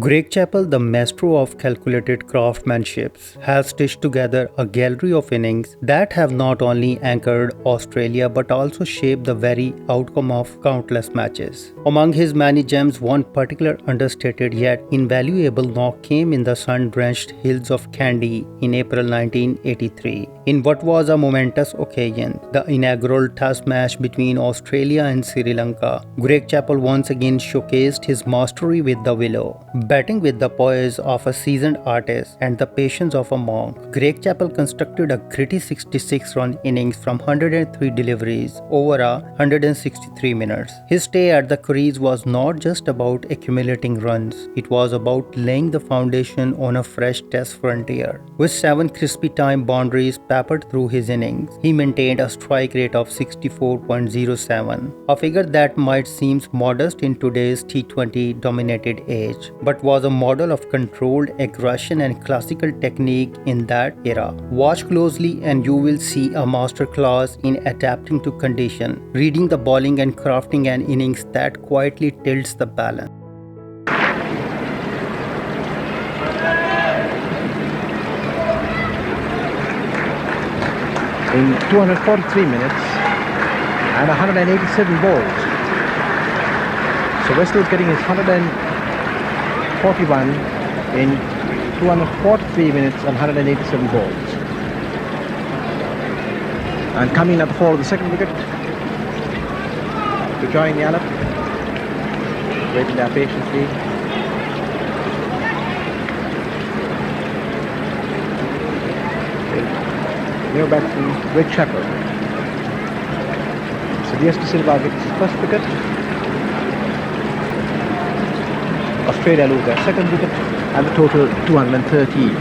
Greg Chappell, the master of calculated craftsmanship, has stitched together a gallery of innings that have not only anchored Australia but also shaped the very outcome of countless matches. Among his many gems, one particular understated yet invaluable knock came in the sun-drenched hills of Kandy in April 1983. In what was a momentous occasion, the inaugural Test match between Australia and Sri Lanka, Greg Chappell once again showcased his mastery with the willow. Batting with the poise of a seasoned artist and the patience of a monk, Greg Chappell constructed a gritty 66-run innings from 103 deliveries over 163 minutes. His stay at the crease was not just about accumulating runs, it was about laying the foundation on a fresh test frontier. With 7 crispy time boundaries peppered through his innings, he maintained a strike rate of 64.07, a figure that might seem modest in today's T20 dominated age, but was a model of controlled aggression and classical technique in that era. Watch closely and you will see a masterclass in adapting to condition, reading the bowling and crafting an innings that quietly tilts the balance. In 243 minutes and 187 balls. So Westwood getting his 141 in 243 minutes and 187 balls. And coming at the fall of the second wicket to join Yallop, waiting there patiently. New batsman, Greg Chappell. So DS de Silva gets his first wicket. Australia lose their second wicket and the total 230.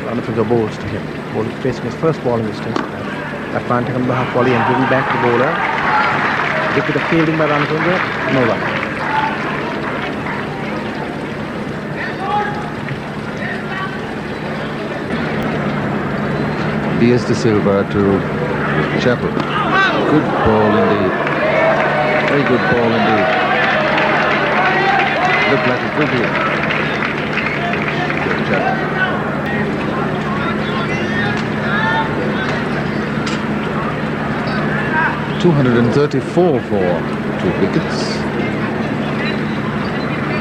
Wonderful balls to him. Ball facing his first ball in this test. That man taken the half volley and dribbled back to the bowler. Big bit of fielding by Ramatunga, no run. DS de Silva to Chappell. Good ball indeed. Very good ball indeed. Looked like a good hit. Good Chappell. .234 for 2 wickets.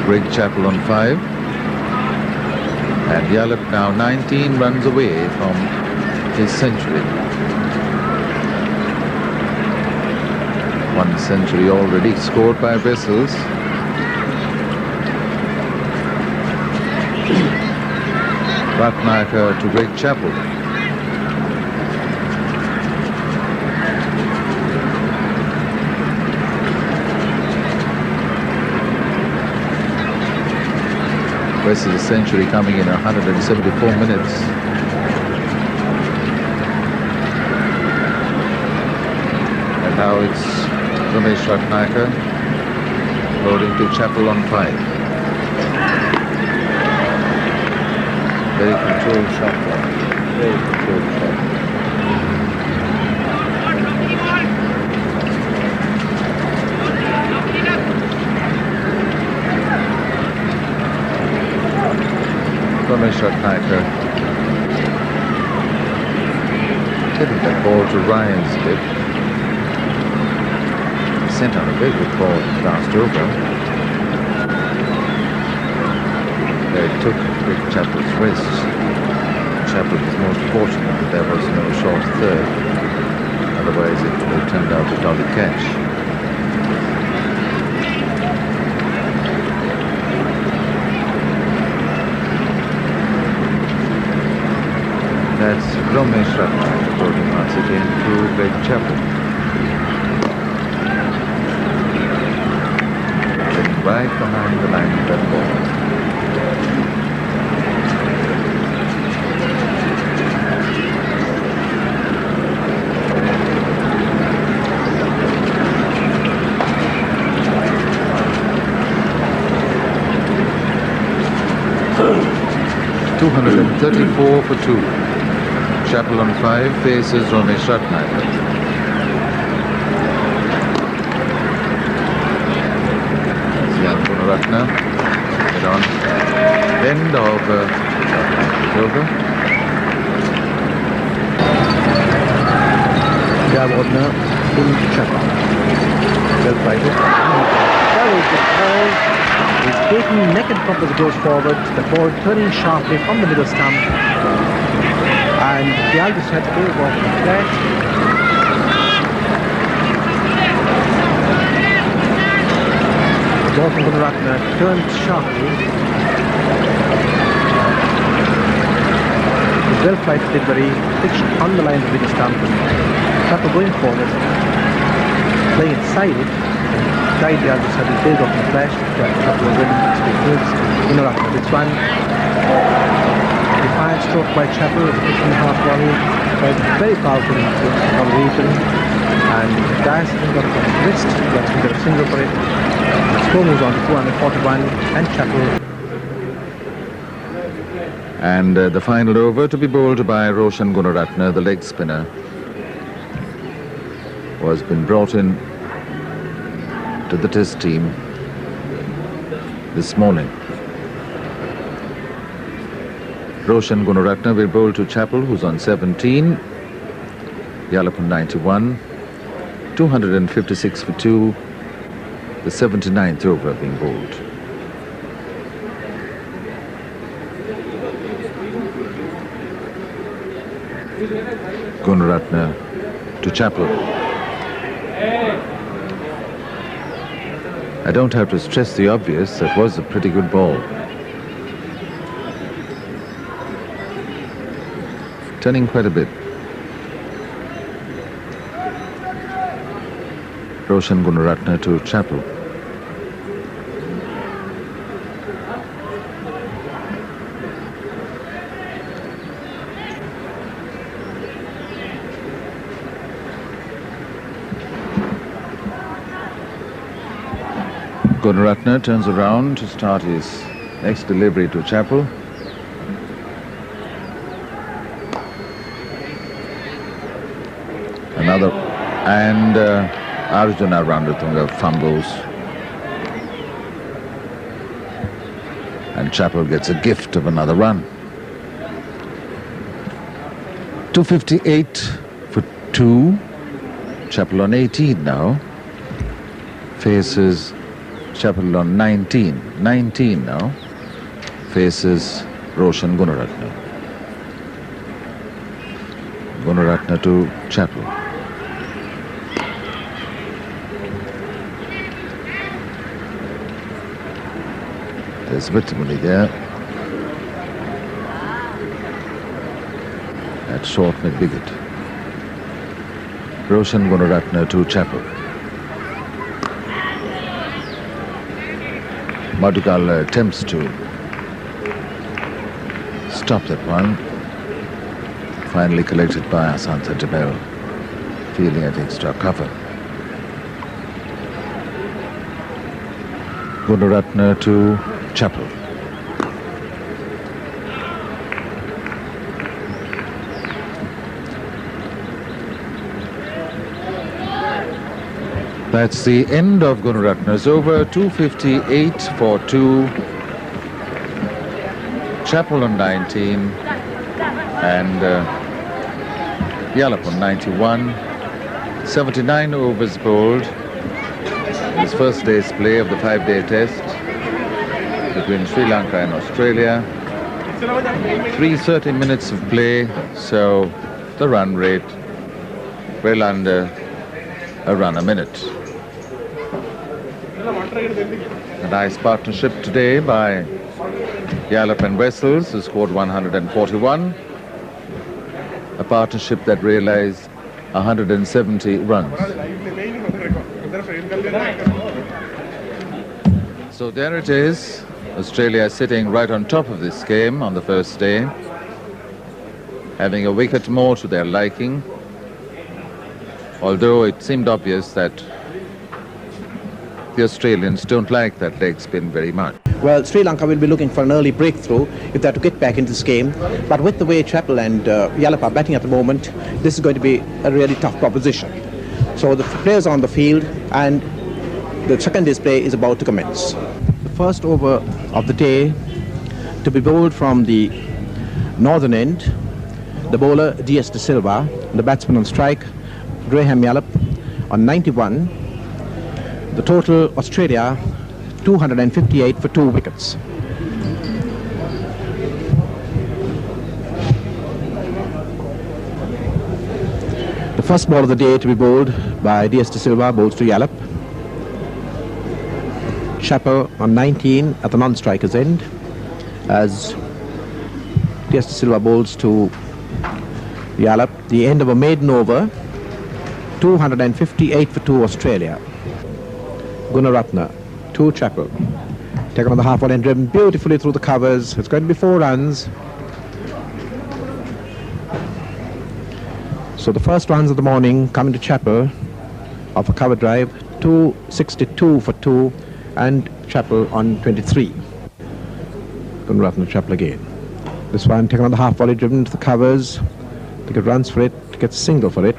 Greg Chappell on 5. And Yallop now 19 runs away from his century. 1 century already scored by Vessels. Ratnaker to Greg Chappell. Vessels' century coming in 174 minutes. Now it's Ramesh Ratnaker loading to Chappell on 5. Very controlled shot. Very controlled shot. Ramesh Ratnaker taking that ball to Ryan's lip. Sent on a very good ball last over. They took Greg Chappell's wrist. Chappell was most fortunate that there was no short third. Otherwise it would have turned out a dolly catch. That's Ramesh Ratnaker bowling once again to Greg Chappell. Right behind the line of that ball. .234 for 2. Chappell on 5 faces Ramesh Ratnaker. Ratna side on. End of over. Jab opener in Chappell. Well played. That was the ball. He's taking naked pump as it goes forward. The ball turning sharply from the middle stump. And Chappell just had to go off the flat. The ball from Gunaratne turned sharply. Well played delivery, pitched on the line of the stump. Chappell going forward, playing inside it. Guide the other side, build off the flash. Chappell was ready to moves in or out. This one, defiant stroke by Chappell, pitching the half volley. Very powerful in the region. And Dias got the wrist, that's a single for it. The score moves on to 241 and Chappell. And the final over to be bowled by Roshan Gunaratne, the leg spinner, was been brought in to the test team this morning. Roshan Gunaratne will bowl to Chappell, who's on 17. Yalapur 91. 256 for 2. The 79th over being bowled. Gunaratne to Chappell. I don't have to stress the obvious, that was a pretty good ball. Turning quite a bit. Roshan Gunaratne to Chappell. Gunaratne turns around to start his next delivery to Chappell. Another, and Arjuna Randatunga fumbles. And Chappell gets a gift of another run. 258 for 2. Chappell on 18 now. Faces Chappell on 19. 19 now. Faces Roshan Gunaratne. Gunaratne to Chappell. There's Vitamini there. At short mid-wicket. Roshan Gunaratne to Chappell. Madhugal attempts to stop that one. Finally collected by Asantha Chappell, feeling at extra cover. Gunaratne to Chappell. That's the end of Gunaratne's over. 258 for 2. Chappell on 19 and Yalapur on 91. 79 overs bowled. His first day's play of the 5-day test between Sri Lanka and Australia. 330 minutes of play, so the run rate well under a run a minute. A nice partnership today by Yallop and Wessels, who scored 141. A partnership that realized 170 runs. So there it is. Australia sitting right on top of this game on the first day, having a wicket more to their liking, although it seemed obvious that the Australians don't like that leg spin very much. Well, Sri Lanka will be looking for an early breakthrough if they have to get back into this game. But with the way Chappell and Yalop are batting at the moment, this is going to be a really tough proposition. So the players are on the field and the second day's play is about to commence. The first over of the day to be bowled from the northern end. The bowler D.S. De Silva, the batsman on strike Graham Yallop on 91. The total Australia 258 for 2 wickets. The first ball of the day to be bowled by D.S. De Silva bowls to Yallop. Chappell on 19 at the non-striker's end as D.S. De Silva bowls to Yallop. The end of a maiden over, 258 for 2 Australia. Gunaratne to Chappell. Taken on the half volley and driven beautifully through the covers. It's going to be 4 runs. So the first runs of the morning coming to Chappell off a cover drive, 262 for 2, and Chappell on 23. Gunaratne Chappell again. This one taken on the half volley, driven to the covers. To get runs for it, to get single for it.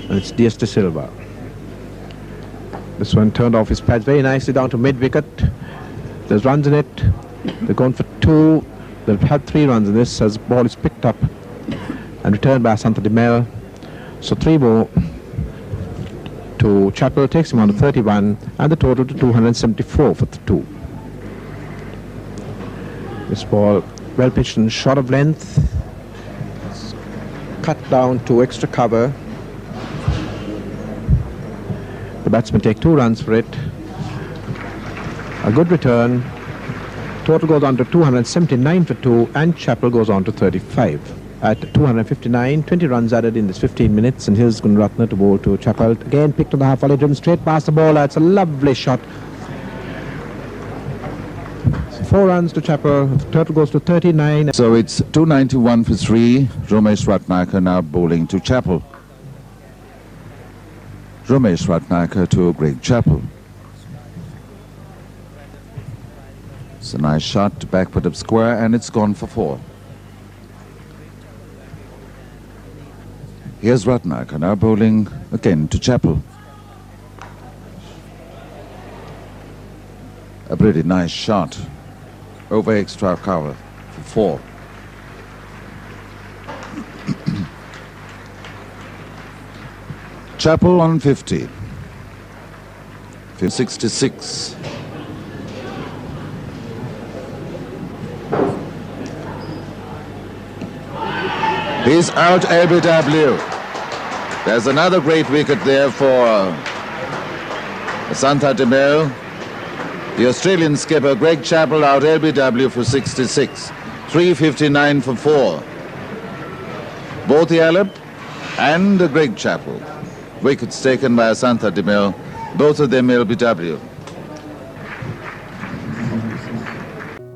And it's D.S. De Silva. This one turned off his pads very nicely down to mid-wicket. There's runs in it. They're going for 2. They've had 3 runs in this as the ball is picked up and returned by Asantha De Mel. So 3 more to Chappell, takes him on to 31, and the total to 274 for 2. This ball well pitched and short of length. It's cut down to extra cover. The batsmen take 2 runs for it. A good return. Total goes on to 279 for 2, and Chappell goes on to 35. At 259, 20 runs added in this 15 minutes, and here's Gunaratne to bowl to Chappell. Again picked on the half volley, driven straight past the bowler. It's a lovely shot. 4 runs to Chappell. Total goes to 39. So it's 291 for 3. Romesh Ratnakar now bowling to Chappell. Romesh Ratnakar to Greg Chappell. It's a nice shot, backward of square, and it's gone for 4. Here's Ratnakar now bowling again to Chappell. A pretty nice shot over extra cover for 4. Chappell on 50. 66. He's out LBW. There's another great wicket there for Asantha De Mel. The Australian skipper Greg Chappell out LBW for 66. 359 for 4. Both Yallop and Greg Chappell. Wickets taken by Asantha De Mel, both of them LBW.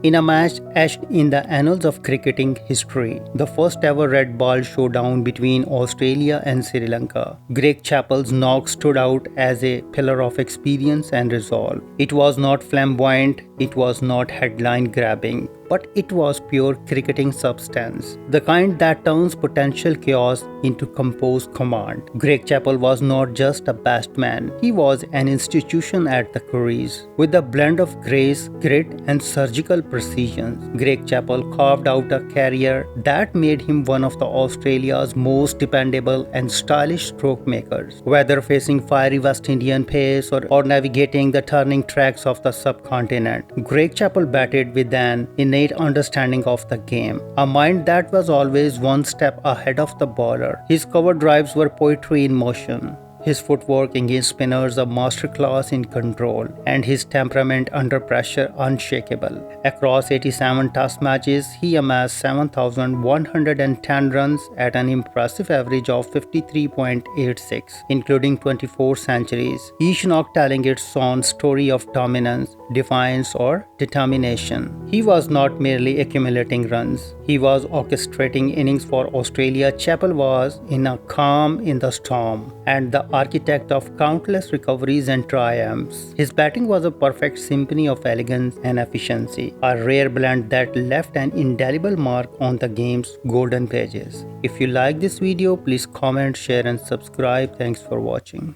In a match etched in the annals of cricketing history, the first ever red ball showdown between Australia and Sri Lanka, Greg Chappell's knock stood out as a pillar of experience and resolve. It was not flamboyant, it was not headline grabbing, but it was pure cricketing substance, the kind that turns potential chaos into composed command. Greg Chappell was not just a batsman, he was an institution at the crease. With a blend of grace, grit, and surgical precision, Greg Chappell carved out a career that made him one of the Australia's most dependable and stylish stroke makers. Whether facing fiery West Indian pace or navigating the turning tracks of the subcontinent, Greg Chappell batted with an innate understanding of the game, a mind that was always one step ahead of the bowler. His cover drives were poetry in motion. His footwork against spinners a masterclass in control, and his temperament under pressure unshakable. Across 87 test matches, he amassed 7,110 runs at an impressive average of 53.86, including 24 centuries, each knock telling its own story of dominance, defiance, or determination. He was not merely accumulating runs, he was orchestrating innings for Australia. Chappell was in a calm in the storm, and the architect of countless recoveries and triumphs. His batting was a perfect symphony of elegance and efficiency, a rare blend that left an indelible mark on the game's golden pages. If you like this video, please comment, share, and subscribe. Thanks for watching.